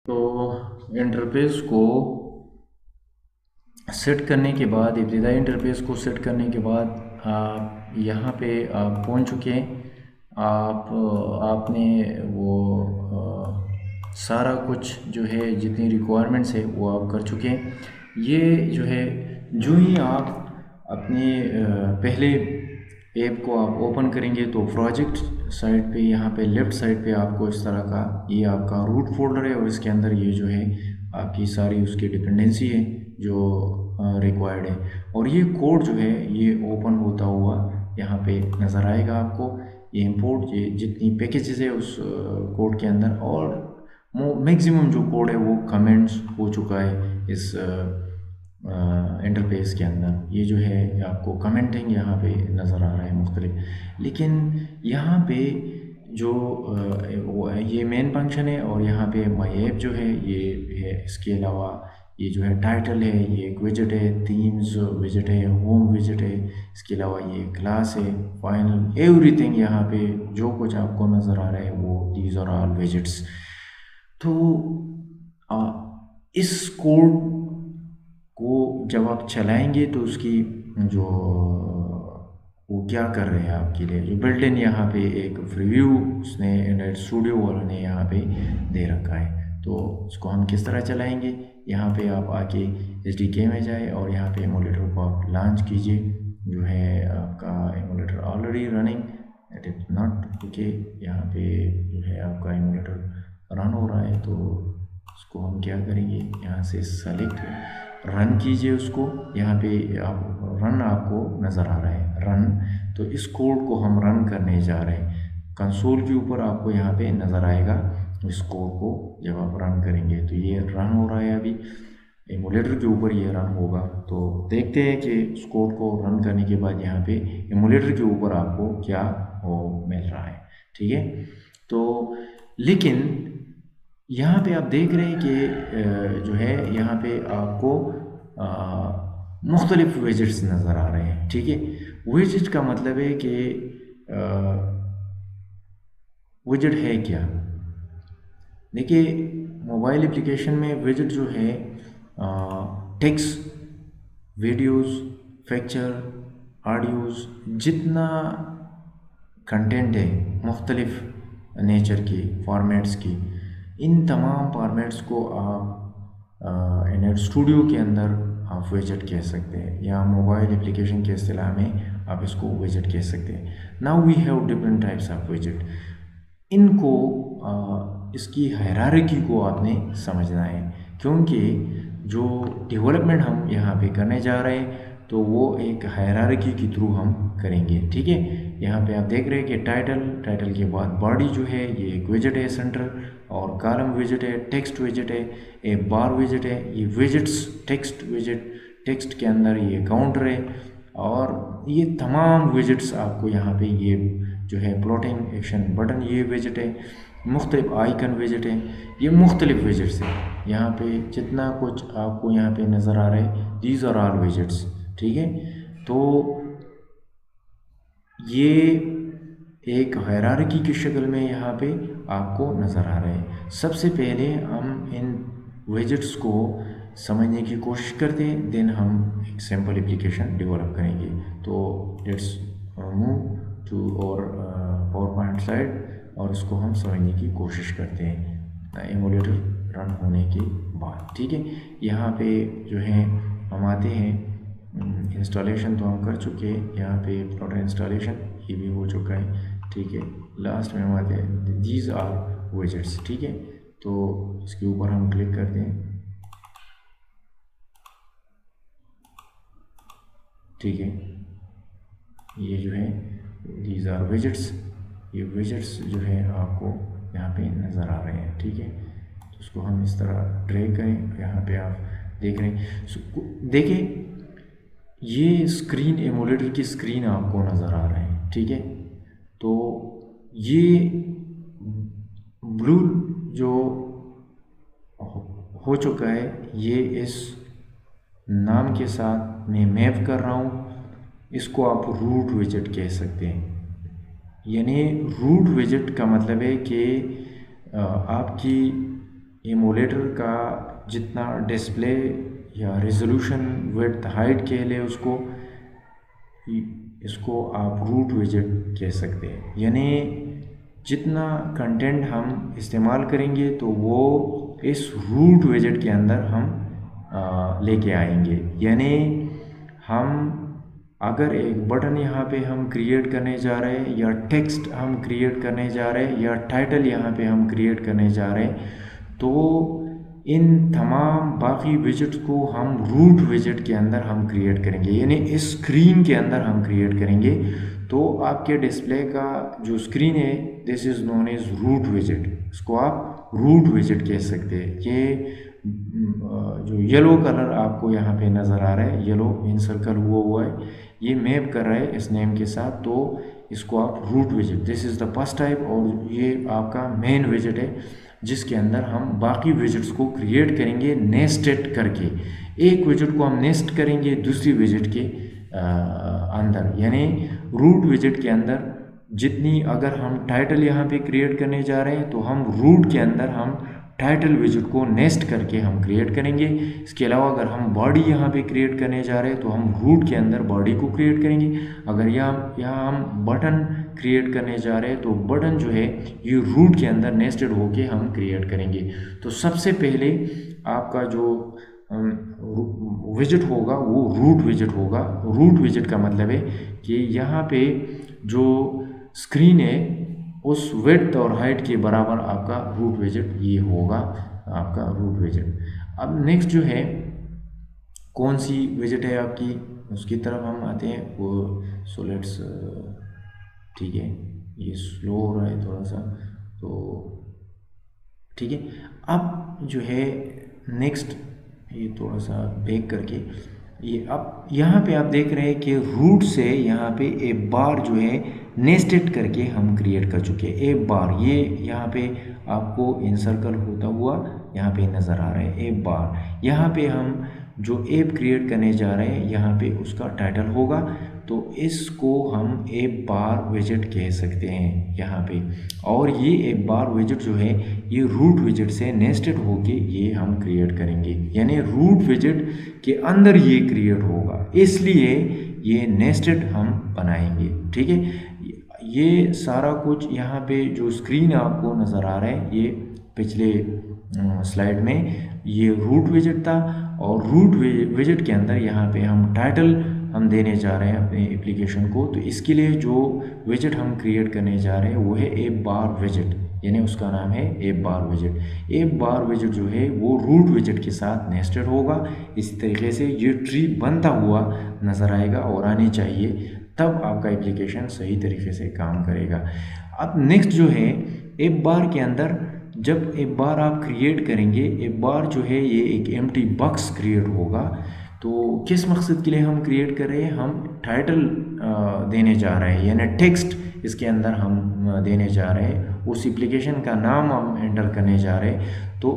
तो इंटरफेस को सेट करने के बाद इब्तिदाई इंटरफेस को सेट करने के बाद आप यहाँ पे आप पहुँच चुके हैं। आपने वो सारा कुछ जो है जितनी रिक्वायरमेंट्स है वो आप कर चुके हैं। ये जो है जो ही आप अपने पहले ऐप को आप ओपन करेंगे तो प्रोजेक्ट साइड पे यहाँ पे लेफ़्ट साइड पे आपको इस तरह का ये आपका रूट फोल्डर है और इसके अंदर ये जो है आपकी सारी उसकी डिपेंडेंसी है जो रिक्वायर्ड है। और ये कोड जो है ये ओपन होता हुआ यहाँ पे नज़र आएगा आपको। ये इंपोर्ट ये जितनी पैकेजेस है उस कोड के अंदर और मैक्सिमम जो कोड है वो कमेंट्स हो चुका है इस इंटरफेस के अंदर। ये जो है आपको कमेंटिंग यहाँ पे नज़र आ रहा है मुख्तलिफ। लेकिन यहाँ पे जो ये मेन फंक्शन है और यहाँ पे माई ऐप जो है ये है। इसके अलावा ये जो है टाइटल है, ये एक विजेट है, थीम्स विजेट है, होम विजेट है। इसके अलावा ये क्लास है, फाइनल, एवरीथिंग यहाँ पे जो कुछ आपको नज़र आ रहा है वो दीज आर ऑल विजेट्स। तो इस कोड को जब आप चलाएंगे तो उसकी जो वो क्या कर रहे हैं आपके लिए जो बिल्ट इन यहाँ पे एक प्रीव्यू उसने एंड्रॉइड स्टूडियो वालों ने यहाँ पे दे रखा है। तो उसको हम किस तरह चलाएंगे, यहाँ पे आप आके SDK में जाए और यहाँ पे एमुलेटर को आप लॉन्च कीजिए। जो है आपका emulator already running, it is not okay. यहाँ पे जो है आपका एमुलेटर रन हो रहा है तो उसको हम क्या करेंगे, यहाँ से सेलेक्ट रन कीजिए उसको। यहाँ पे आप रन आपको नज़र आ रहा है रन, तो इस कोड को हम रन करने जा रहे हैं। कंसोल के ऊपर आपको यहाँ पे नज़र आएगा इस कोड को जब आप रन करेंगे। तो ये रन हो रहा है अभी एमुलेटर के ऊपर ये रन होगा। तो देखते हैं कि इस कोड को रन करने के बाद यहाँ पे एमुलेटर के ऊपर आपको क्या वो मिल रहा है। ठीक है, तो लेकिन यहाँ पे आप देख रहे हैं कि जो है यहाँ पे आपको मुख्तलिफ विजेट्स नज़र आ रहे हैं। ठीक है, विजेट का मतलब है कि विजेट है क्या। देखिए मोबाइल एप्लीकेशन में विजेट जो है टेक्स्ट, वीडियोस, पिक्चर, ऑडियोज़, जितना कंटेंट है मुख्तलिफ नेचर की फॉर्मेट्स की, इन तमाम फॉर्मेट्स को आप एंड्रॉइड स्टूडियो के अंदर आप विजेट कह सकते हैं या मोबाइल एप्लीकेशन के इस्तिलाह में आप इसको विजेट कह सकते हैं। Now we have different types of विजेट। इनको इसकी हायरार्की को आपने समझना है, क्योंकि जो डेवलपमेंट हम यहाँ पे करने जा रहे हैं तो वो एक हायरार्की के थ्रू हम करेंगे। ठीक है, यहाँ पे आप देख रहे हैं कि टाइटल के बाद बॉडी जो है ये एक विजेट है सेंटर, और कॉलम विजेट है, टेक्स्ट विजेट है, एक बार विजेट है, ये विजेट्स टेक्स्ट विजेट, टेक्स्ट के अंदर ये काउंटर है, और ये तमाम विजेट्स आपको यहाँ पे ये जो है प्लॉटिंग एक्शन बटन ये विजेट है, मुख्तलिफ आइकन विजेट है, ये मुख्तलिफ विजेट्स है। यहाँ पे जितना कुछ आपको यहाँ पे नज़र आ रहा है दीज आर ऑल विजेट्स। ठीक है, तो ये एक हायरार्की की शक्ल में यहाँ पे आपको नज़र आ रहे हैं। सबसे पहले हम इन विजेट्स को समझने की कोशिश करते हैं, देन हम एक सिंपल एप्लीकेशन डेवलप करेंगे। तो लेट्स मूव टू और PowerPoint स्लाइड और इसको हम समझने की कोशिश करते हैं एमुलेटर रन होने के बाद। ठीक है, यहाँ पे जो है हम आते हैं, इंस्टॉलेशन तो हम कर चुके हैं, यहाँ पे प्लॉटर इंस्टॉलेशन ये भी हो चुका है। ठीक है, लास्ट में हम आते हैं दीज आर विजेट्स। ठीक है, तो इसके ऊपर हम क्लिक करते हैं। ठीक है, ये जो है दीज आर विजेट्स, ये विजेट्स जो है आपको यहाँ पे नज़र आ रहे हैं। ठीक है, तो उसको हम इस तरह ड्रैग करें, यहाँ पे आप देख रहे हैं। देखिए ये स्क्रीन एमुलेटर की स्क्रीन आपको नज़र आ रहा है। ठीक है, तो ये ब्लू जो हो चुका है ये इस नाम के साथ मैं मैप कर रहा हूँ, इसको आप रूट विजेट कह सकते हैं। यानी रूट विजेट का मतलब है कि आपकी एमुलेटर का जितना डिस्प्ले या रेजोल्यूशन विड्थ हाइट के लिए उसको, इसको आप रूट विजेट कह सकते हैं। यानी जितना कंटेंट हम इस्तेमाल करेंगे तो वो इस रूट विजेट के अंदर हम लेके आएंगे। यानी हम अगर एक बटन यहाँ पे हम क्रिएट करने जा रहे हैं, या टेक्स्ट हम क्रिएट करने जा रहे हैं, या टाइटल यहाँ पे हम क्रिएट करने जा रहे हैं, तो इन तमाम बाकी विजेट्स को हम रूट विजेट के अंदर हम क्रिएट करेंगे, यानी इस स्क्रीन के अंदर हम क्रिएट करेंगे। तो आपके डिस्प्ले का जो स्क्रीन है this is known as root विजेट, इसको आप रूट विजेट कह सकते हैं। ये जो येलो कलर आपको यहाँ पे नज़र आ रहा है, येलो इंसर्कल हुआ है, ये मैप कर रहा है इस नेम के साथ, तो इसको आप रूट विजेट, this is the first type. और ये आपका मेन विजेट है जिसके अंदर हम बाकी विजेट्स को क्रिएट करेंगे नेस्टेड करके। एक विजेट को हम नेस्ट करेंगे दूसरी विजेट के अंदर, यानी रूट विजेट के अंदर जितनी, अगर हम टाइटल यहाँ पे क्रिएट करने जा रहे हैं तो हम रूट के अंदर हम टाइटल विजेट को नेस्ट करके हम क्रिएट करेंगे। इसके अलावा अगर हम बॉडी यहाँ पे क्रिएट करने जा रहे हैं तो हम रूट के अंदर बॉडी को क्रिएट करेंगे। अगर यहाँ हम बटन क्रिएट करने जा रहे हैं तो बटन जो है ये रूट के अंदर नेस्टेड होके हम क्रिएट करेंगे। तो सबसे पहले आपका जो विजेट होगा वो रूट विजेट होगा। रूट विजेट का मतलब है कि यहाँ पे जो स्क्रीन है उस विड्थ और हाइट के बराबर आपका रूट विजेट ये होगा, आपका रूट विजेट। अब नेक्स्ट जो है कौन सी विजेट है आपकी, उसकी तरफ हम आते हैं। वो सो लेट्स, ठीक है, ये स्लो हो रहा है थोड़ा सा, तो ठीक है। अब जो है नेक्स्ट, ये थोड़ा सा बैक करके, ये अब यहाँ पे आप देख रहे हैं कि रूट से यहाँ पे ए बार जो है नेस्टेड करके हम क्रिएट कर चुके हैं। ए बार ये यहाँ पे आपको इंसर्कल होता हुआ यहाँ पे नज़र आ रहा है। ए बार यहाँ पे हम जो ऐप क्रिएट करने जा रहे हैं यहाँ पे उसका टाइटल होगा, तो इसको हम ऐप बार विजेट कह सकते हैं यहाँ पे। और ये ऐप बार विजेट जो है ये रूट विजेट से नेस्टेड होके ये हम क्रिएट करेंगे, यानी रूट विजेट के अंदर ये क्रिएट होगा, इसलिए ये नेस्टेड हम बनाएंगे। ठीक है, ये सारा कुछ यहाँ पे जो स्क्रीन आपको नज़र आ रहा है ये पिछले स्लाइड में ये रूट विजेट था, और रूट विजेट के अंदर यहाँ पे हम टाइटल हम देने जा रहे हैं अपने एप्लीकेशन को। तो इसके लिए जो विजेट हम क्रिएट करने जा रहे हैं वो है ऐप बार विजेट, यानी उसका नाम है ऐप बार विजेट। ऐप बार विजेट जो है वो रूट विजेट के साथ नेस्टेड होगा। इसी तरीके से ये ट्री बनता हुआ नज़र आएगा और आनी चाहिए, तब आपका एप्लीकेशन सही तरीके से काम करेगा। अब नेक्स्ट जो है ऐप बार के अंदर, जब ऐप बार आप क्रिएट करेंगे, ऐप बार जो है ये एक एम्प्टी बॉक्स क्रिएट होगा। तो किस मकसद के लिए हम क्रिएट कर रहे हैं, हम टाइटल देने जा रहे हैं, यानी टेक्स्ट इसके अंदर हम देने जा रहे हैं, उस एप्लीकेशन का नाम हम एंटर करने जा रहे हैं। तो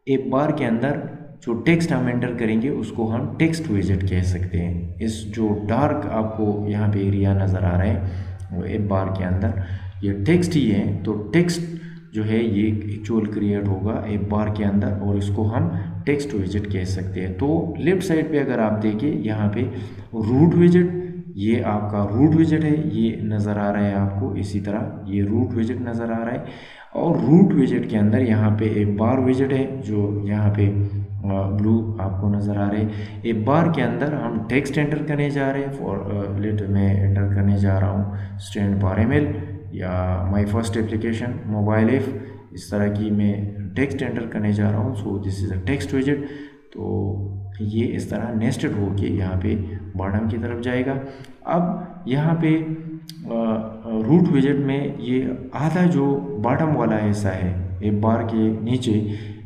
ऐप बार के अंदर जो टेक्स्ट हम एंटर करेंगे उसको हम टेक्स्ट विजेट कह सकते हैं। इस जो डार्क आपको यहाँ पे एरिया नज़र आ रहा है वो ऐप बार के अंदर ये टेक्स्ट ही है। तो टेक्स्ट जो है ये एक्चुअल क्रिएट होगा ऐप बार के अंदर, और इसको हम टेक्स्ट विजेट कह सकते हैं। तो लेफ्ट साइड पे अगर आप देखें यहाँ पे रूट विजेट, ये आपका रूट विजेट है, ये नज़र आ रहा है आपको, इसी तरह ये रूट विजेट नज़र आ रहा है। और रूट विजेट के अंदर यहाँ पे ऐप बार विजेट है जो यहाँ पे ब्लू आपको नज़र आ रहे हैं। ऐप बार के अंदर हम टेक्स्ट एंटर करने जा रहे हैं। फॉर लेट मैं एंटर करने जा रहा हूँ स्टैंड बार एमएल या my first application mobile app, इस तरह की मैं टेक्स्ट एंटर करने जा रहा हूँ। So this is a text विजेट। तो ये इस तरह नेस्टेड होके यहाँ पे बॉटम की तरफ जाएगा। अब यहाँ पे रूट विजेट में ये आधा जो बॉटम वाला हिस्सा है ऐप बार के नीचे,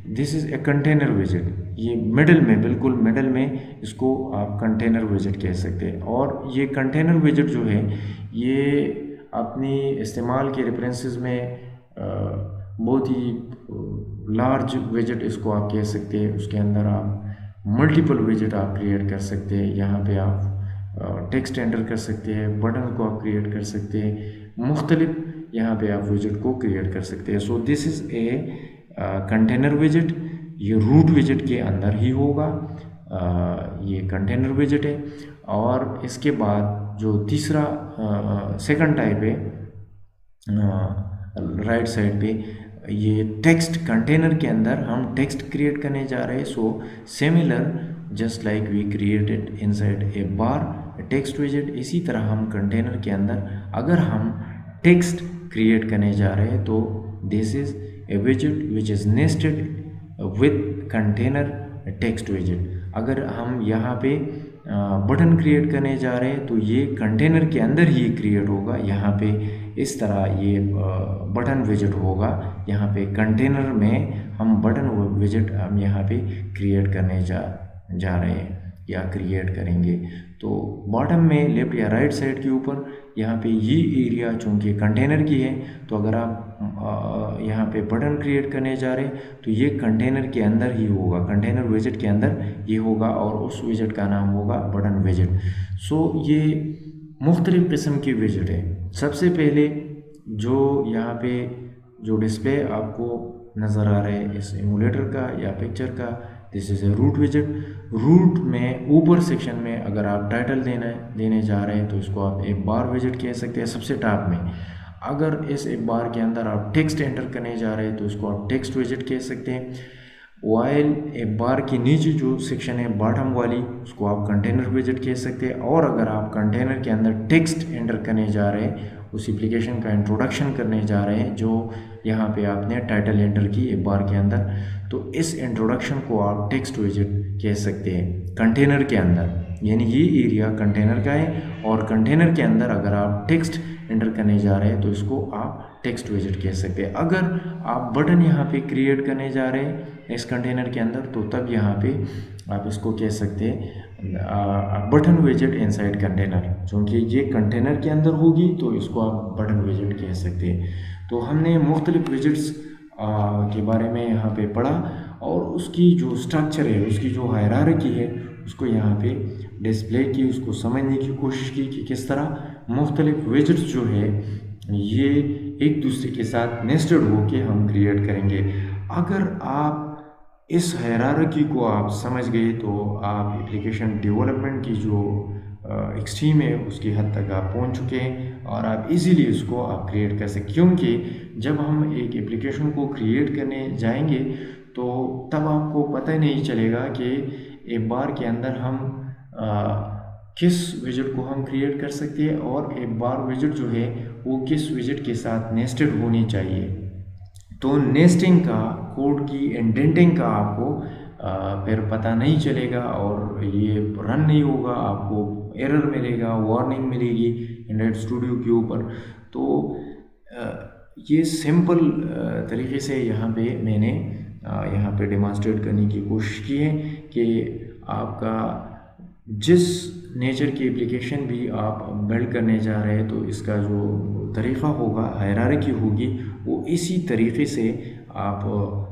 दिस इज़ ए कंटेनर विजेट। ये मिडल में, बिल्कुल मिडल में इसको आप कंटेनर विजेट कह सकते हैं। और ये कंटेनर विजेट जो है ये अपनी इस्तेमाल के रेफरेंसेस में बहुत ही लार्ज विजेट इसको आप कह सकते हैं। उसके अंदर आप मल्टीपल विजेट आप क्रिएट कर सकते हैं। यहाँ पे आप टेक्स्ट एंटर कर सकते हैं, बटन को आप क्रिएट कर सकते हैं, मुख्तलिफ यहाँ पे आप विजेट को क्रिएट कर सकते हैं। सो this is a container visit, ये रूट विजिट के अंदर ही होगा। ये कंटेनर विजिट है। और इसके बाद जो तीसरा सेकंड टाइप है राइट साइड पे, ये टेक्स्ट कंटेनर के अंदर हम टेक्स्ट क्रिएट करने जा रहे हैं। So similar just like we created inside a bar text विजिट, इसी तरह हम कंटेनर के अंदर अगर हम टेक्स्ट क्रिएट करने जा रहे हैं तो this is a visit which is nested with container text visit. अगर हम यहाँ पे बटन क्रिएट करने जा रहे हैं तो ये कंटेनर के अंदर ही क्रिएट होगा। यहाँ पे इस तरह ये बटन विजिट होगा। यहाँ पे कंटेनर में हम बटन विजिट हम यहाँ पे क्रिएट करने जा रहे हैं या क्रिएट करेंगे। तो बॉटम में लेफ्ट या राइट साइड के ऊपर यहाँ पे ये एरिया चूँकि कंटेनर की है, तो अगर आप यहाँ पे बटन क्रिएट करने जा रहे हैं तो ये कंटेनर के अंदर ही होगा, कंटेनर विजिट के अंदर ये होगा और उस विजिट का नाम होगा बटन विजिट। सो ये मुख्तलिफ़ किस्म की विजिट है। सबसे पहले जो यहाँ पे जो डिस्प्ले आपको नज़र आ रहा है इस एमुलेटर का या पिक्चर का, दिस इज़ ए रूट विजिट। रूट में ऊपर सेक्शन में अगर आप टाइटल देने जा रहे हैं तो इसको आप एक बार विजिट कह सकते हैं सबसे टॉप में। अगर इस एक बार के अंदर आप टेक्स्ट एंटर करने जा रहे हैं तो इसको आप टेक्स्ट विजिट कह सकते हैं। वाइल एक बार के नीचे जो सेक्शन है बॉटम वाली, उसको आप कंटेनर विजिट कह सकते हैं। और अगर आप कंटेनर के अंदर टेक्स्ट एंटर करने जा रहे हैं, उस एप्लीकेशन का इंट्रोडक्शन करने जा रहे हैं जो यहाँ पे आपने टाइटल एंटर की एक बार के अंदर, तो इस इंट्रोडक्शन को आप टेक्स्ट विजिट कह सकते हैं कंटेनर के अंदर। यानी ये एरिया कंटेनर का है और कंटेनर के अंदर अगर आप टेक्स्ट एंटर करने जा रहे हैं तो इसको आप टेक्स्ट विजिट कह सकते हैं। अगर आप बटन यहाँ पे क्रिएट करने जा रहे हैं इस कंटेनर के अंदर तो तब यहाँ पे आप इसको कह सकते हैं बटन विजिट इनसाइड कंटेनर, क्योंकि ये कंटेनर के अंदर होगी तो इसको आप बटन विजिट कह सकते हैं। तो हमने मुख्तलिफ विजिट्स के बारे में यहाँ पे पढ़ा और उसकी जो स्ट्रक्चर है, उसकी जो हायरार्की है, उसको यहाँ पे डिस्प्ले की, उसको समझने की कोशिश की कि किस तरह मुख्तलिफ विजिट्स जो है ये एक दूसरे के साथ नेस्टेड होके हम क्रिएट करेंगे। अगर आप इस हायरार्की को आप समझ गए तो आप एप्लीकेशन डेवलपमेंट की जो एक्सट्रीम है उसकी हद तक आप पहुंच चुके हैं और आप इजीली उसको आप क्रिएट कर सकते। क्योंकि जब हम एक एप्लीकेशन को क्रिएट करने जाएंगे तो तब आपको पता ही नहीं चलेगा कि एक बार के अंदर हम किस विजिट को हम क्रिएट कर सकते हैं और एक बार विजिट जो है वो किस विजिट के साथ नेस्टेड होनी चाहिए। तो नेस्टिंग का, कोड की इंडेंटिंग का आपको फिर पता नहीं चलेगा और ये रन नहीं होगा, आपको एरर मिलेगा, वार्निंग मिलेगी एंड्रॉइड स्टूडियो के ऊपर। तो ये सिंपल तरीके से यहाँ पे मैंने यहाँ पे डेमोंस्ट्रेट करने की कोशिश की है कि आपका जिस नेचर की एप्लीकेशन भी आप बिल्ड करने जा रहे हैं तो इसका जो तरीक़ा होगा, हायरार्की होगी, वो इसी तरीके से आप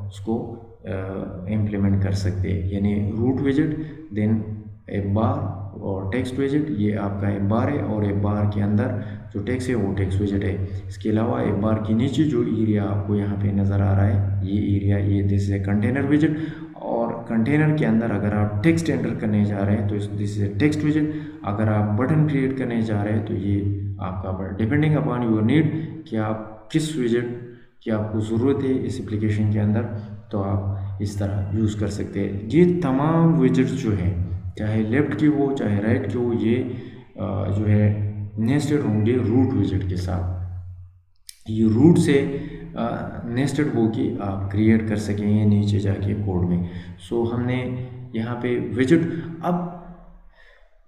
उसको इम्प्लीमेंट कर सकते हैं। यानी रूट विजिट, देन एक बार और टेक्स्ट विजिट, ये आपका एक बार है और एक बार के अंदर जो टेक्स्ट है वो टेक्स्ट विजिट है। इसके अलावा एक बार के नीचे जो एरिया आपको यहाँ पे नज़र आ रहा है, ये एरिया, ये this is a container visit. और कंटेनर के अंदर अगर आप टेक्स्ट एंटर करने जा रहे हैं तो this is a text visit. अगर आप बटन क्रिएट करने जा रहे हैं तो ये आपका डिपेंडिंग अपॉन योर नीड कि आप किस विजिट की आपको ज़रूरत है इस एप्लीकेशन के अंदर, तो आप इस तरह यूज़ कर सकते हैं। ये तमाम विजिट्स जो हैं, चाहे लेफ़्ट की हो चाहे राइट की हो, ये जो है नेस्टेड होंगे रूट विजिट के साथ। ये रूट से नेस्टेड होके आप क्रिएट कर सकेंगे नीचे जाके कोड में। सो हमने यहाँ पे विजिट, अब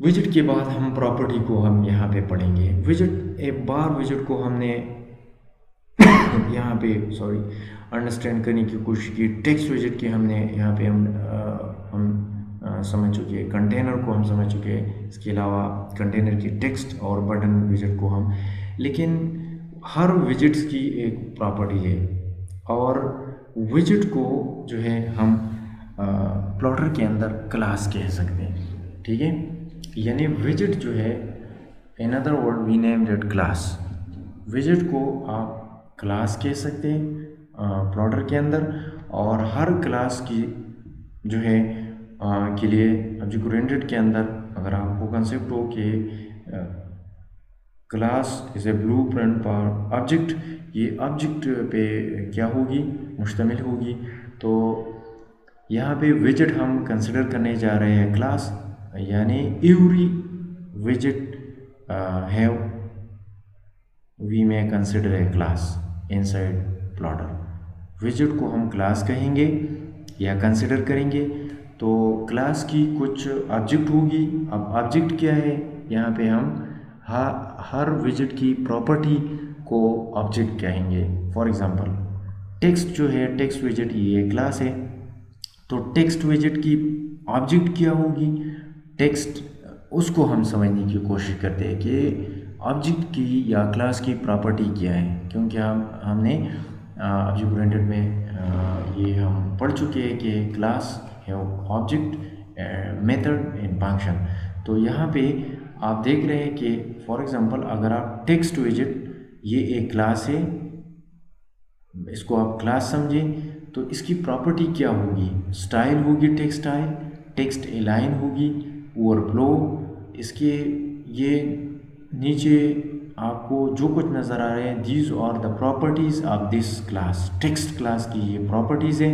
विजिट के बाद हम प्रॉपर्टी को हम यहाँ पे पढ़ेंगे। विजिट, एक बार विजिट को हमने यहाँ पे अंडरस्टैंड करने की कोशिश की। टेक्स्ट विजिट की हमने यहाँ पे हम समझ चुके हैं, कंटेनर को हम समझ चुके हैं, इसके अलावा कंटेनर की टेक्स्ट और बटन विजिट को हम, लेकिन हर विजिट्स की एक प्रॉपर्टी है और विजिट को जो है हम प्लॉटर के अंदर क्लास कह सकते हैं, ठीक है। यानी विजिट जो है, in other word we name that class. विजिट को आप क्लास कह सकते हैं प्लॉटर के अंदर, और हर क्लास की जो है के लिए ऑब्जेक्ट ओरिएंटेड के अंदर अगर आपको कंसेप्ट हो कि class is a blue print पर ऑब्जेक्ट, ये ऑब्जेक्ट पे क्या होगी, मुश्तमिल होगी। तो यहाँ पे विजेट हम कंसिडर करने जा रहे हैं क्लास, यानी एवरी विजेट have we may consider a class inside plotter. विजेट को हम क्लास कहेंगे या कंसिडर करेंगे। तो क्लास की कुछ ऑब्जेक्ट होगी। अब ऑब्जेक्ट क्या है, यहाँ पे हम हर विजेट की प्रॉपर्टी को ऑब्जेक्ट कहेंगे। फॉर एग्जांपल टेक्स्ट जो है, टेक्स्ट विजेट ये क्लास है, तो टेक्स्ट विजेट की ऑब्जेक्ट क्या होगी, टेक्स्ट, उसको हम समझने की कोशिश करते हैं कि ऑब्जेक्ट की या क्लास की प्रॉपर्टी क्या है। क्योंकि हमने ऑब्जेक्ट ओरिएंटेड में ये हम पढ़ चुके हैं कि क्लास है ऑब्जेक्ट, मेथड एंड फंक्शन। तो यहाँ पे आप देख रहे हैं कि फॉर एग्जांपल अगर आप टेक्स्ट विजेट ये एक क्लास है, इसको आप क्लास समझें, तो इसकी प्रॉपर्टी क्या होगी, स्टाइल होगी, टेक्स्ट स्टाइल, टेक्स्ट एलाइन होगी, ओवरफ्लो, इसके ये नीचे आपको जो कुछ नज़र आ रहे हैं, these are the properties of this class. Text class की ये प्रॉपर्टीज़ है।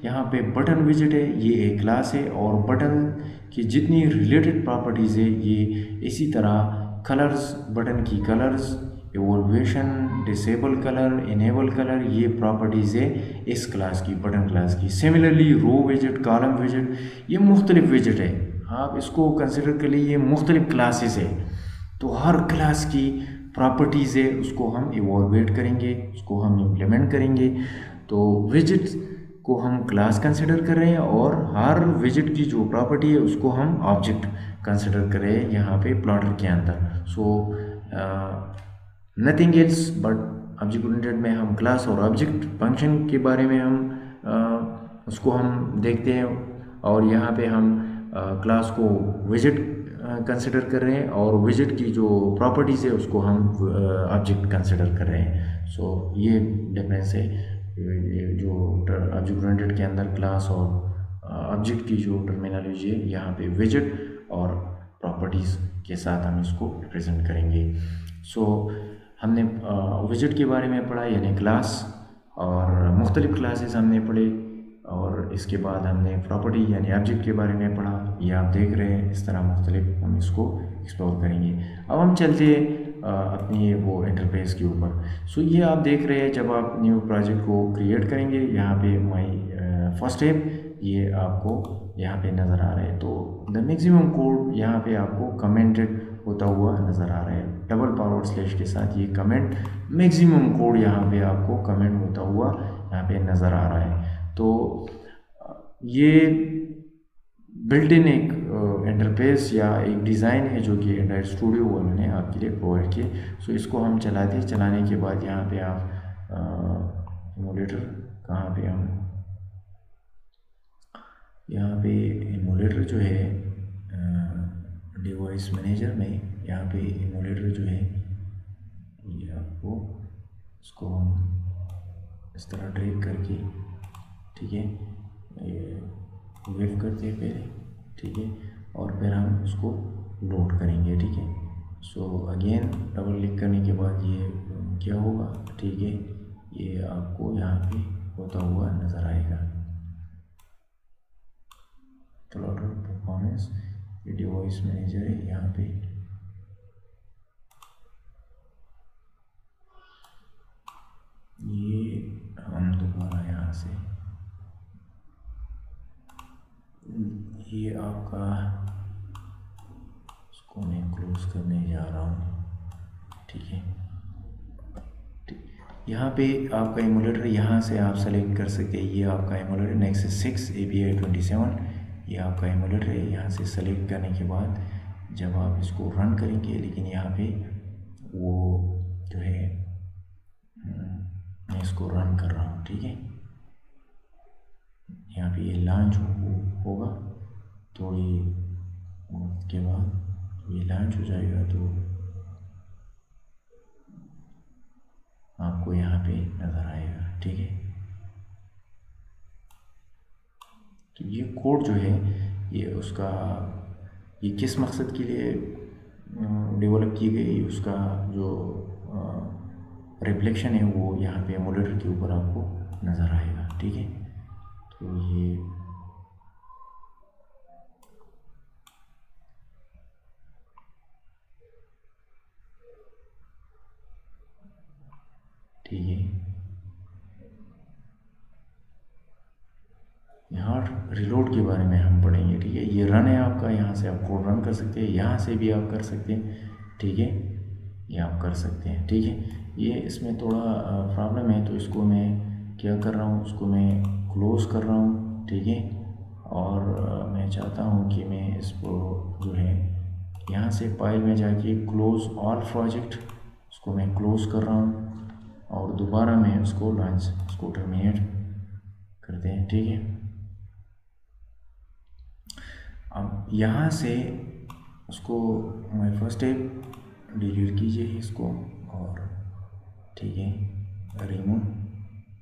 यहाँ पे बटन विजेट है, ये एक क्लास है, और बटन की जितनी रिलेटेड प्रॉपर्टीज़ है ये इसी तरह कलर्स, बटन की colours, evolution, disable colour, enable colour, ये प्रॉपर्टीज़ है इस क्लास की, बटन क्लास की। सिमिलरली रो विजेट, कॉलम विजेट, ये मुख्तलिफ विजेट है, आप इसको कंसिडर कर लीजिए, मुख्तलिफ क्लासेस है। तो हर क्लास की प्रॉपर्टीज़ है, उसको हम इवोल्वेट करेंगे, उसको हम इम्प्लीमेंट करेंगे। तो विजेट को हम क्लास कंसिडर कर रहे हैं, और हर विजेट की जो प्रॉपर्टी है उसको हम ऑब्जेक्ट कंसिडर कर रहे हैं यहाँ पे प्लॉटर के अंदर। So nothing else but object oriented में हम क्लास और ऑब्जेक्ट फंक्शन के बारे में हम उसको हम देखते हैं, और यहाँ पे हम क्लास को विजेट कंसिडर कर रहे हैं, और विजेट की जो प्रॉपर्टीज़ है उसको हम ऑब्जेक्ट कंसिडर कर रहे हैं। सो ये डिफरेंस है, जो ऑब्जेक्ट ओरिएंटेड के अंदर क्लास और ऑब्जेक्ट की जो टर्मिनोलॉजी है, यहाँ पे विजेट और प्रॉपर्टीज़ के साथ हम इसको रिप्रेजेंट करेंगे। सो हमने विजेट के बारे में पढ़ा, यानी क्लास, और मुख्तलिफ क्लासेस हमने पढ़े, और इसके बाद हमने प्रॉपर्टी यानी ऑब्जेक्ट के बारे में पढ़ा। ये आप देख रहे हैं, इस तरह मुख्तलिफ हम इसको एक्सप्लोर करेंगे। अब हम चलते हैं अपनी वो इंटरफेस के ऊपर। सो ये आप देख रहे हैं, जब आप न्यू प्रोजेक्ट को क्रिएट करेंगे, यहाँ पे माई फर्स्ट स्टेप ये आपको यहाँ पे नज़र आ रहा है। तो द मैक्सिमम कोड यहाँ पे आपको कमेंटेड होता हुआ नज़र आ रहा है, डबल फॉरवर्ड स्लैश के साथ ये कमेंट, मैक्सिमम कोड यहाँ पे आपको कमेंट होता हुआ यहाँ पे नज़र आ रहा है। तो ये बिल्ट इन एक इंटरफेस या एक डिज़ाइन है जो कि एंड्रॉइड स्टूडियो वालों ने आपके लिए प्रोवाइड किए। सो इसको हम चलाते हैं, चलाने के बाद यहाँ पे आप इमोलेटर, कहाँ पे हम यहाँ पे इमोलेटर जो है डिवाइस मैनेजर में, यहाँ पे इमोलेटर जो है ये आपको, इसको हम इस तरह ड्रैग करके, ठीक है, वेव करते हैं पहले, ठीक है, और फिर हम उसको लोड करेंगे, ठीक है। सो अगेन डबल क्लिक करने के बाद ये क्या होगा, ठीक है, ये आपको यहाँ पे होता हुआ नज़र आएगा। प्लॉटर परफॉर्मेंस, ये डिवाइस मैनेजर है, यहाँ पे ये हम दोबारा यहाँ से ये आपका, इसको मैं क्लोज करने जा रहा हूँ, ठीक है। यहाँ पे आपका एमुलेटर यहाँ से आप सेलेक्ट कर सकते हैं, ये आपका एमुलेटर नेक्सस 6 API 27, ये आपका एमुलेटर है। यहाँ से सेलेक्ट करने के बाद जब आप इसको रन करेंगे, लेकिन यहाँ पे वो जो है मैं इसको रन कर रहा हूँ, ठीक है। यहाँ पे ये लॉन्च होगा, थोड़ी वक्त के बाद ये लॉन्च हो जाएगा, तो आपको यहाँ पे नज़र आएगा, ठीक है। तो ये कोड जो है ये उसका ये किस मकसद के लिए डेवलप की गई, उसका जो रिफ्लेक्शन है वो यहाँ पे एमुलेटर के ऊपर आपको नज़र आएगा। ठीक है, तो ये ठीक है, यहाँ रिलोड के बारे में हम पढ़ेंगे। ठीक है, ये रन है आपका, यहाँ से आप कोड रन कर सकते हैं, यहाँ से भी आप कर सकते हैं। ठीक है, ये आप कर सकते हैं। ठीक है, ये इसमें थोड़ा प्रॉब्लम है, तो इसको मैं क्या कर रहा हूँ, उसको मैं क्लोज़ कर रहा हूँ। ठीक है, और मैं चाहता हूँ कि मैं इसको जो है यहाँ से फाइल में जाके क्लोज़ ऑल प्रोजेक्ट, उसको मैं क्लोज़ कर रहा हूँ और दोबारा मैं उसको लॉन्च, उसको टर्मिनेट करते हैं। ठीक है, अब यहाँ से उसको माय फर्स्ट स्टेप डिलीट कीजिए इसको, और ठीक है रिमूव,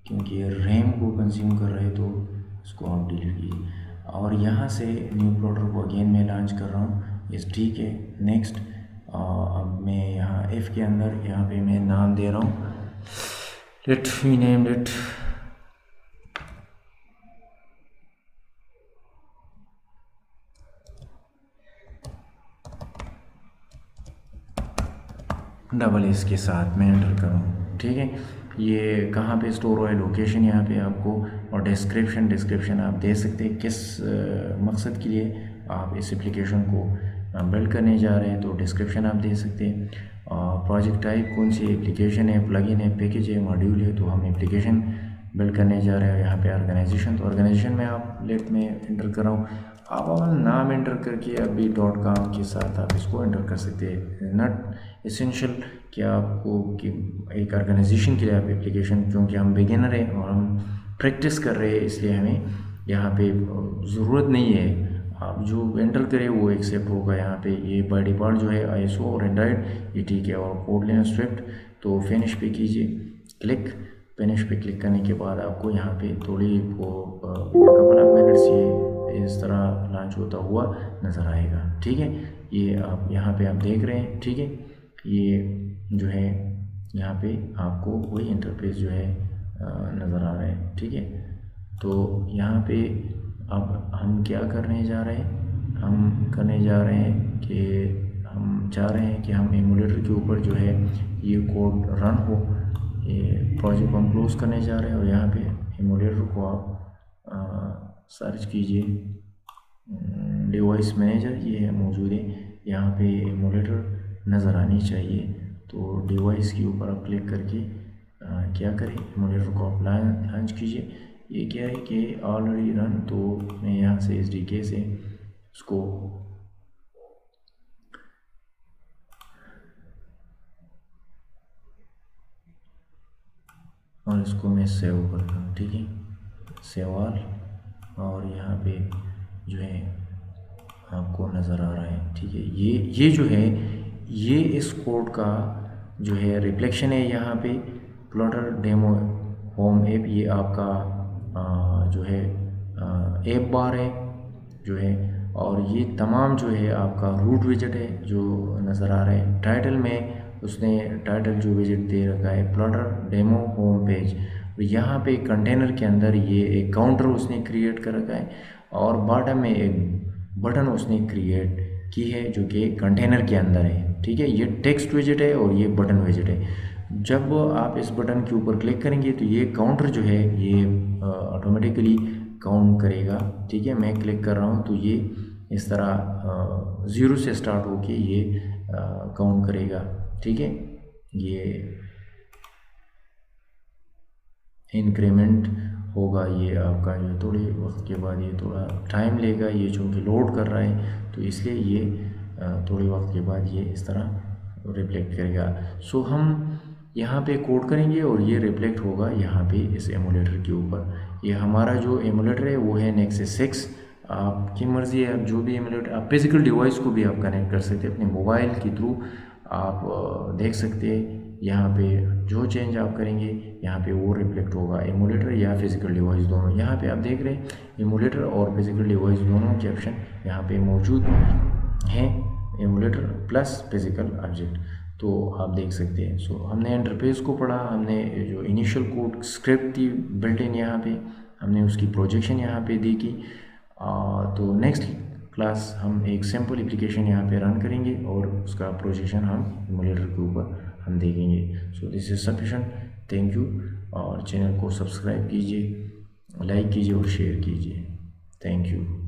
क्योंकि ये रैम को कंज्यूम कर रहे, तो इसको आप डिलीट कीजिए। और यहाँ से न्यू प्रोडक्ट को अगेन मैं लॉन्च कर रहा हूँ। इस ठीक है, नेक्स्ट। अब मैं यहाँ एफ के अंदर यहाँ पे मैं नाम दे रहा हूँ, let me name it double S के साथ मैं एंटर करूँ। ठीक है, ये कहाँ पे स्टोर हुआ है, लोकेशन यहाँ पे आपको, और डिस्क्रिप्शन आप दे सकते हैं किस मकसद के लिए आप इस एप्लीकेशन को बिल्ड करने जा रहे हैं, तो डिस्क्रिप्शन आप दे सकते हैं। प्रोजेक्ट टाइप कौन सी एप्लीकेशन है, प्लगइन है, पैकेज है, मॉड्यूल है, तो हम एप्लीकेशन बिल्ड करने जा रहे हैं। यहाँ पे ऑर्गेनाइजेशन, तो ऑर्गेनाइजेशन में आप लेट में एंटर कर रहा हूँ। आप अपना नाम एंटर करके अभी .com के साथ आप इसको एंटर कर सकते हैं। नॉट एसेंशियल कि आपको कि एक ऑर्गेनाइजेशन के लिए आप एप्लीकेशन, क्योंकि हम बिगिनर हैं और हम प्रैक्टिस कर रहे हैं, इसलिए हमें यहाँ पे ज़रूरत नहीं है। आप जो एंटर करें वो एक्सेप्ट होगा। यहाँ पे ये बाय डिफ़ॉल्ट जो है ISO और एंड्रॉयड ये ठीक है, और कोड लेना स्विफ्ट, तो फिनिश पे कीजिए क्लिक। फिनिश पे क्लिक करने के बाद आपको यहाँ पे थोड़ी वो कपल ऑफ मिनट्स ये इस तरह लॉन्च होता हुआ नज़र आएगा। ठीक है, ये आप यहाँ पे आप देख रहे हैं। ठीक है, ये जो है यहाँ पे आपको वही इंटरफेस जो है नज़र आ रहा है। ठीक है, तो यहाँ पे अब हम क्या करने जा रहे हैं, हम करने जा रहे हैं कि हम चाह रहे हैं कि हम एमुलेटर के ऊपर जो है ये कोड रन हो। ये प्रोजेक्ट को हम क्लोज करने जा रहे हैं, और यहाँ पे एमुलेटर को आप सर्च कीजिए, डिवाइस मैनेजर ये मौजूद है, यहाँ पे एमुलेटर नज़र आनी चाहिए। तो डिवाइस के ऊपर आप क्लिक करके क्या करें, एमुलेटर को आप लॉन्च कीजिए। ये क्या है कि ऑलरेडी रन, तो मैं यहाँ से SDK से उसको और इसको मैं सेव करता हूँ। ठीक है, सेव ऑल, और यहाँ पे जो है आपको नज़र आ रहा है। ठीक है, ये जो है ये इस कोड का जो है रिफ्लेक्शन है। यहाँ पे प्लॉटर डेमो होम ऐप, ये आपका जो है ऐप बार है जो है, और ये तमाम जो है आपका रूट विजेट है जो नज़र आ रहा है। टाइटल में उसने टाइटल जो विजेट दे रखा है प्लॉटर डेमो होम पेज, यहाँ पे कंटेनर के अंदर ये एक काउंटर उसने क्रिएट कर रखा है, और बॉटम में एक बटन उसने क्रिएट की है जो कि कंटेनर के अंदर है। ठीक है, ये टेक्स्ट विजेट है और ये बटन विजेट है। जब आप इस बटन के ऊपर क्लिक करेंगे तो ये काउंटर जो है ये ऑटोमेटिकली काउंट करेगा। ठीक है, मैं क्लिक कर रहा हूँ तो ये इस तरह 0 से स्टार्ट होके ये काउंट करेगा। ठीक है, ये इंक्रीमेंट होगा, ये आपका जो थोड़ी वक्त के बाद ये थोड़ा टाइम लेगा, ये चूँकि लोड कर रहा है तो इसलिए ये थोड़ी वक्त के बाद ये इस तरह रिफ्लेक्ट करेगा। सो हम यहाँ पे कोड करेंगे और ये रिफ्लेक्ट होगा यहाँ पे इस एमुलेटर के ऊपर। ये हमारा जो एमुलेटर है वो है नेक्सस 6। आपकी मर्ज़ी है, आप जो भी एमुलेटर, आप फिजिकल डिवाइस को भी आप कनेक्ट कर सकते हैं अपने मोबाइल के थ्रू। आप देख सकते हैं यहाँ पे जो चेंज आप करेंगे यहाँ पे वो रिफ्लेक्ट होगा, एमुलेटर या फिजिकल डिवाइस दोनों। यहाँ पे आप देख रहे हैं एमुलेटर और फिजिकल डिवाइस दोनों के ऑप्शन यहाँ पे मौजूद हैं, एमुलेटर प्लस फिजिकल ऑब्जेक्ट, तो आप देख सकते हैं। सो हमने इंटरफेस को पढ़ा, हमने जो इनिशियल कोड स्क्रिप्ट थी बिल्ट इन यहाँ पे, हमने उसकी प्रोजेक्शन यहाँ पे दी की। तो नेक्स्ट क्लास हम एक सिंपल एप्लीकेशन यहाँ पे रन करेंगे और उसका प्रोजेक्शन हम एमुलेटर के ऊपर हम देखेंगे। So this is sufficient, thank you. और चैनल को सब्सक्राइब कीजिए, लाइक कीजिए और शेयर कीजिए। Thank you.